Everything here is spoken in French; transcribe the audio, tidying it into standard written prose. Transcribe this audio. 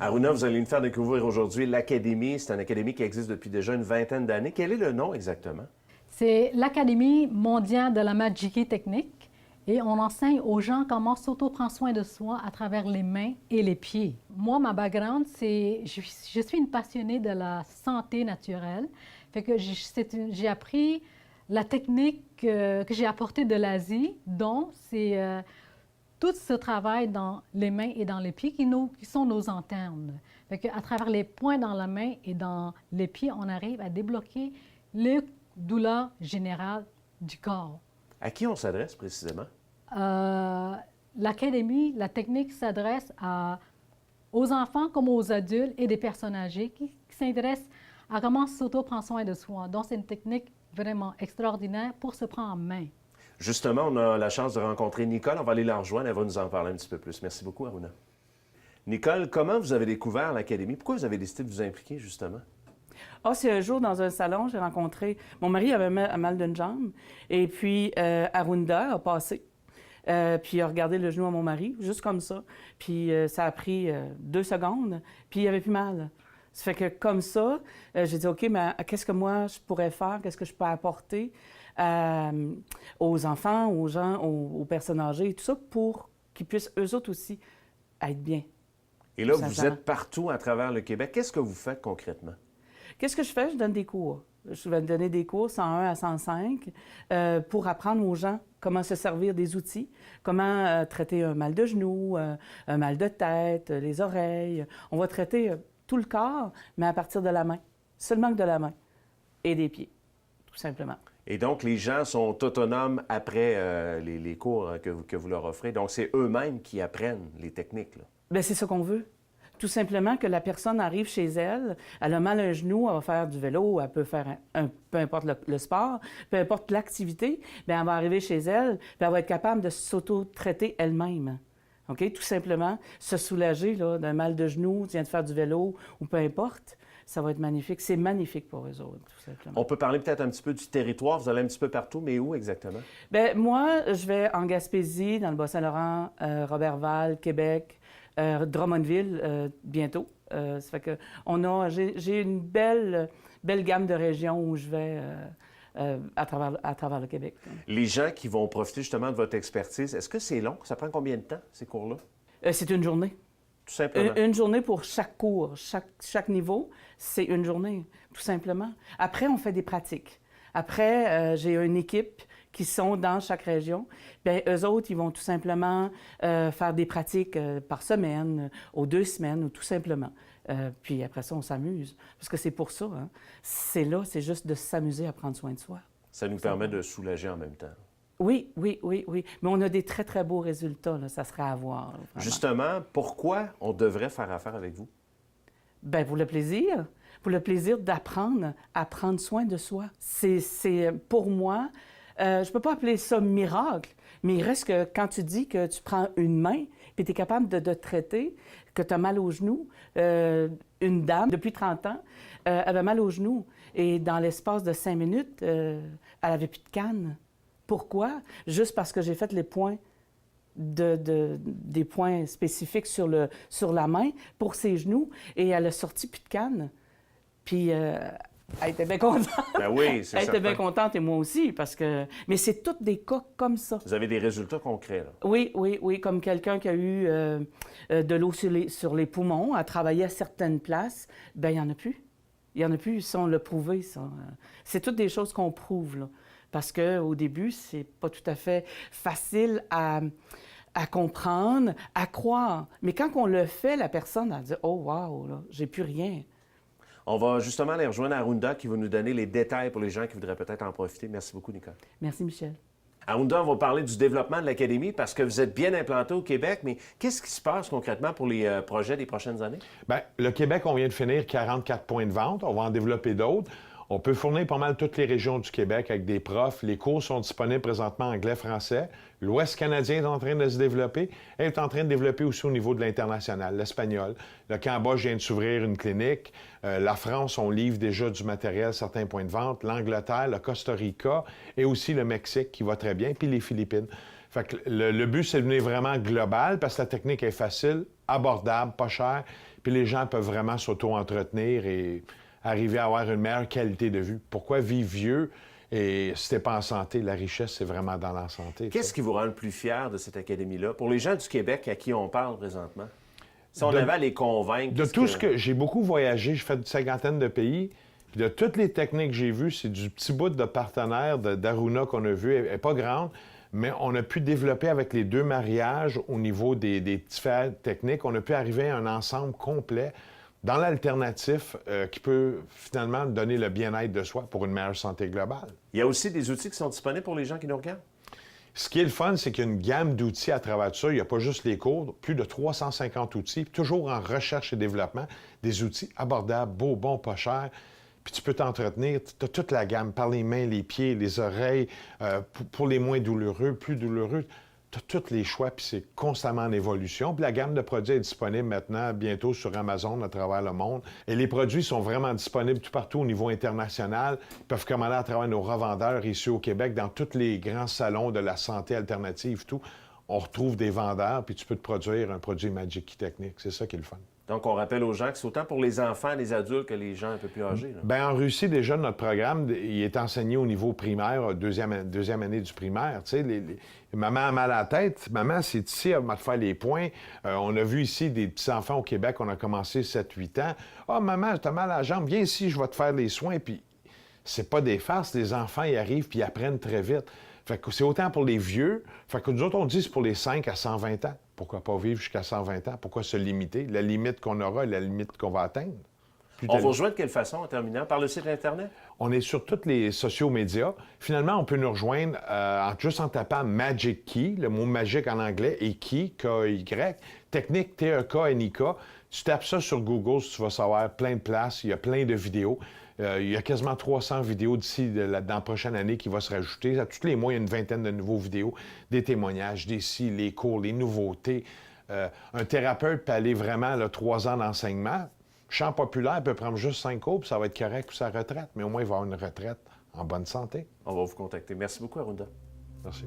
Aruna, vous allez nous faire découvrir aujourd'hui l'Académie. C'est une académie qui existe depuis déjà une vingtaine d'années. Quel est le nom exactement? C'est l'Académie mondiale de la magie technique et on enseigne aux gens comment s'auto-prendre soin de soi à travers les mains et les pieds. Moi, ma background, c'est je suis une passionnée de la santé naturelle. Fait que j'ai appris la technique que j'ai apportée de l'Asie, dont c'est tout ce travail dans les mains et dans les pieds qui sont nos antennes. Fait que, à travers les points dans la main et dans les pieds, on arrive à débloquer les douleurs générales du corps. À qui on s'adresse précisément? L'Académie, la technique s'adresse aux enfants comme aux adultes et des personnes âgées qui s'intéressent à comment s'auto-prendre soin de soi. Donc, c'est une technique vraiment extraordinaire pour se prendre en main. Justement, on a la chance de rencontrer Nicole. On va aller la rejoindre. Elle va nous en parler un petit peu plus. Merci beaucoup, Aruna. Nicole, comment vous avez découvert l'Académie? Pourquoi vous avez décidé de vous impliquer, justement? Ah, c'est un jour, dans un salon, j'ai rencontré... Mon mari avait un mal d'une jambe. Et puis, Aruna a passé. Puis, il a regardé le genou à mon mari, juste comme ça. Puis, ça a pris 2 secondes. Puis, il avait plus mal. Ça fait que, comme ça, j'ai dit, OK, mais qu'est-ce que moi, je pourrais faire? Qu'est-ce que je peux apporter aux enfants, aux gens, aux personnes âgées et tout ça pour qu'ils puissent, eux autres aussi, être bien. Et là, vous êtes partout à travers le Québec. Qu'est-ce que vous faites concrètement? Qu'est-ce que je fais? Je donne des cours. Je vais donner des cours 101 à 105 pour apprendre aux gens comment se servir des outils, comment traiter un mal de genou, un mal de tête, les oreilles. On va traiter tout le corps, mais à partir de la main, seulement que de la main et des pieds, tout simplement. Et donc, les gens sont autonomes après les cours que vous leur offrez. Donc, c'est eux-mêmes qui apprennent les techniques, là. Bien, c'est ça qu'on veut. Tout simplement que la personne arrive chez elle, elle a mal à un genou, elle va faire du vélo, elle peut faire peu importe le sport, peu importe l'activité, bien, elle va arriver chez elle, puis elle va être capable de s'auto-traiter elle-même. OK? Tout simplement, se soulager là, d'un mal de genou, vient de faire du vélo ou peu importe, ça va être magnifique. C'est magnifique pour eux autres, tout simplement. On peut parler peut-être un petit peu du territoire. Vous allez un petit peu partout, mais où exactement? Bien, moi, je vais en Gaspésie, dans le Bas-Saint-Laurent, Robertval, Québec, Drummondville, bientôt. Ça fait que j'ai une belle gamme de régions où je vais à travers le Québec. Les gens qui vont profiter justement de votre expertise, est-ce que c'est long? Ça prend combien de temps, ces cours-là? C'est une journée. Tout simplement. Une journée pour chaque cours, chaque niveau, c'est une journée, tout simplement. Après, on fait des pratiques. Après, j'ai une équipe qui sont dans chaque région. Bien, eux autres, ils vont tout simplement faire des pratiques par semaine, aux 2 semaines, ou tout simplement. Puis après ça, on s'amuse. Parce que c'est pour ça, hein. C'est juste de s'amuser à prendre soin de soi. Ça nous permet de soulager en même temps. Oui. Mais on a des très, très beaux résultats, là. Ça serait à voir. Vraiment. Justement, pourquoi on devrait faire affaire avec vous? Bien, pour le plaisir. Pour le plaisir d'apprendre à prendre soin de soi. C'est pour moi... je ne peux pas appeler ça miracle, mais il reste que quand tu dis que tu prends une main puis tu es capable de te traiter, que tu as mal au genou, une dame, depuis 30 ans, avait mal au genou. Et dans l'espace de 5 minutes, elle n'avait plus de canne. Pourquoi? Juste parce que j'ai fait les points des points spécifiques sur la main pour ses genoux et elle a sorti plus de canne. Puis... elle était bien contente. Ben oui, c'est Elle était bien contente et moi aussi, parce que... Mais c'est tous des cas comme ça. Vous avez des résultats concrets, là? Oui, comme quelqu'un qui a eu de l'eau sur les poumons, a travaillé à certaines places, bien, il n'y en a plus. Il n'y en a plus, ça, on l'a prouvé, ça. C'est toutes des choses qu'on prouve, là. Parce qu'au début, c'est pas tout à fait facile à comprendre, à croire. Mais quand on le fait, la personne, elle dit « Oh, wow, là, j'ai plus rien ». On va justement aller rejoindre Aruna qui va nous donner les détails pour les gens qui voudraient peut-être en profiter. Merci beaucoup, Nicole. Merci, Michel. Aruna, on va parler du développement de l'Académie parce que vous êtes bien implanté au Québec, mais qu'est-ce qui se passe concrètement pour les projets des prochaines années? Bien, le Québec, on vient de finir 44 points de vente. On va en développer d'autres. On peut fournir pas mal toutes les régions du Québec avec des profs. Les cours sont disponibles présentement en anglais-français. L'Ouest canadien est en train de se développer. Elle est en train de développer aussi au niveau de l'international, l'espagnol. Le Cambodge vient de s'ouvrir une clinique. La France, on livre déjà du matériel, certains points de vente. L'Angleterre, le Costa Rica et aussi le Mexique qui va très bien, puis les Philippines. Fait que le but, c'est de devenir vraiment global parce que la technique est facile, abordable, pas chère, puis les gens peuvent vraiment s'auto-entretenir et arriver à avoir une meilleure qualité de vie. Pourquoi vivre vieux? Et si t'es pas en santé, la richesse, c'est vraiment dans la santé. Qu'est-ce qui vous rend le plus fier de cette académie-là? Pour les gens du Québec à qui on parle présentement, si on avait à les convaincre... De tout ce que... J'ai beaucoup voyagé, j'ai fait une cinquantaine de pays, puis de toutes les techniques que j'ai vues, c'est du petit bout de partenaire d'Aruna qu'on a vu. Elle n'est pas grande, mais on a pu développer avec les 2 mariages au niveau des différentes techniques, on a pu arriver à un ensemble complet dans l'alternatif qui peut finalement donner le bien-être de soi pour une meilleure santé globale. Il y a aussi des outils qui sont disponibles pour les gens qui nous regardent? Ce qui est le fun, c'est qu'il y a une gamme d'outils à travers ça. Il n'y a pas juste les cours, plus de 350 outils, toujours en recherche et développement, des outils abordables, beaux, bons, pas chers. Puis tu peux t'entretenir, tu as toute la gamme, par les mains, les pieds, les oreilles, pour les moins douloureux, plus douloureux. Tu as tous les choix, puis c'est constamment en évolution. Puis la gamme de produits est disponible maintenant, bientôt sur Amazon à travers le monde. Et les produits sont vraiment disponibles tout partout au niveau international. Ils peuvent commander à travers nos revendeurs ici au Québec, dans tous les grands salons de la santé alternative, tout. On retrouve des vendeurs, puis tu peux te produire un produit Magic Key Technique. C'est ça qui est le fun. Donc, on rappelle aux gens que c'est autant pour les enfants, les adultes que les gens un peu plus âgés. Bien, en Russie, déjà, notre programme, il est enseigné au niveau primaire, deuxième année du primaire. Tu sais, maman a mal à la tête, maman, c'est ici, elle va te faire les points. On a vu ici des petits-enfants au Québec, on a commencé 7-8 ans. « Ah, maman, t'as mal à la jambe, viens ici, je vais te faire les soins. » Puis, c'est pas des farces, les enfants, ils arrivent puis ils apprennent très vite. Fait que c'est autant pour les vieux. Fait que nous autres, on dit c'est pour les 5 à 120 ans. Pourquoi pas vivre jusqu'à 120 ans? Pourquoi se limiter? La limite qu'on aura est la limite qu'on va atteindre. On vous rejoint de quelle façon, en terminant? Par le site Internet? On est sur tous les sociaux médias. Finalement, on peut nous rejoindre juste en tapant Magic Key, le mot magique en anglais, et Key, K-Y, technique T-E-K-N-I-K. Tu tapes ça sur Google, tu vas savoir plein de places, il y a plein de vidéos. Il y a quasiment 300 vidéos d'ici dans la prochaine année qui va se rajouter. À tous les mois, il y a une vingtaine de nouveaux vidéos, des témoignages, des si, les cours, les nouveautés. Un thérapeute peut aller vraiment 3 ans d'enseignement. Chant populaire peut prendre juste 5 cours, puis ça va être correct pour sa retraite. Mais au moins, il va avoir une retraite en bonne santé. On va vous contacter. Merci beaucoup, Arunda. Merci.